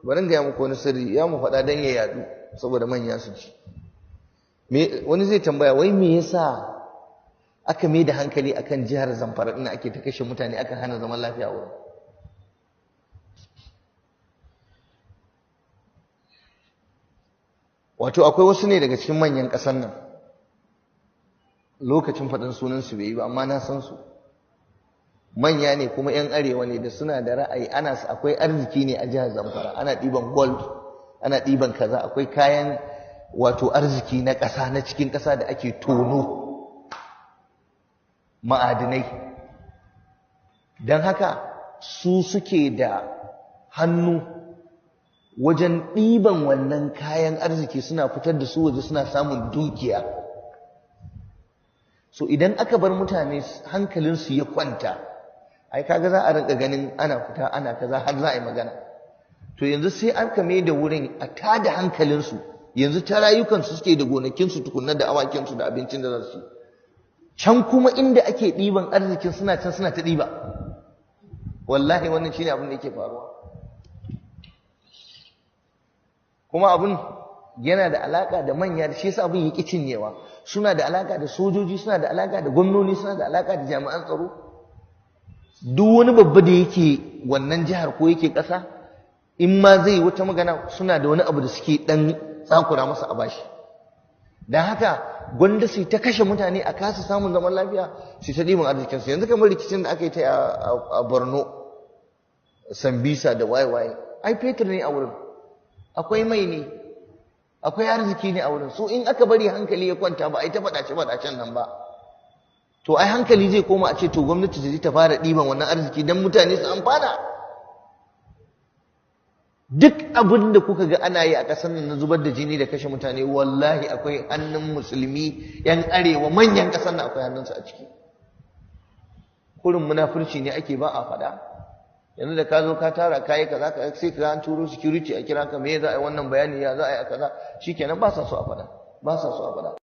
bari ga muku wani sirri ya mu faɗa dan ya yadu saboda manya su ci. Wani zai tambaya wai me yasa aka mai da hankali akan jihar Zamfara din ake ta kashe mutane aka hana zaman lafiya wurin? Wato akwai wasu ne daga cikin manyan ƙasar nan, lokacin faɗin sunan su bai yi ba amma na san su, manya ne kuma 'yan arewa ne da suna da ra'ayi. Akwai arziki ne a jihar Zamfara, ana ɗiban gold, ana ɗiban kaza, akwai kayan wato arziki na ƙasa, na cikin ƙasa da ake tono ma'adinai. Don haka su suke da hannu wajen ɗiban wannan kayan arziki, suna fitar da su waje, suna samun dukiya. So idan aka bar mutane hankalinsu ya kwanta, ai kaga za a rinka ganin ana fita ana kaza har za a yi magana. To yanzu sai aka mai da wurin a tada hankalinsu, yanzu ta rayukansu suke da gonakinsu tukunna da awakinsu da abincin da za su. Can kuma inda ake ɗiban arzikin suna can suna ta ɗiba. Wallahi wannan shine abin da yake faruwa. Kuma abin yana da alaka da manya, da shi yasa abin yake cinyewa. Suna da alaka da sojoji, suna da alaka da gwamnoni, suna da alaka da jami'an tsaro. Duk wani babba da yake wannan jihar ko yake ƙasa, in ma zai wata magana suna da wani abu da suke ɗan tsakura masa a bashi. Don haka gwanda su ta kashe mutane a kasa samun zaman lafiya, su ta ɗiban arzikinsu. Yanzu kamar rikicin da aka yi ta a Borno, Sambisa da waye-waye, ai fetur ne a wurin, akwai mai ne, akwai arziki ne a wurin. So in aka bari hankali ya kwanta ba ai ta faɗace-faɗacen nan ba, to ai hankali zai koma a ce to gwamnati ta fara ɗiban wannan arziki don mutane su amfana. Duk abin da kuka ga ana yi a ƙasar nan na zubar da jini da kashe mutane, wallahi akwai hannun musulmi 'yan arewa, manyan ƙasar nan akwai hannunsu a ciki. Kurin munafurci ne ake ba a faɗa. Yanzu da ka zo ka tara kayi kaza sai ka an turo security a kira ka, me za a yi wannan bayani, ya za a yi a kaza, shikenan ba sa so a faɗa, ba sa so a faɗa.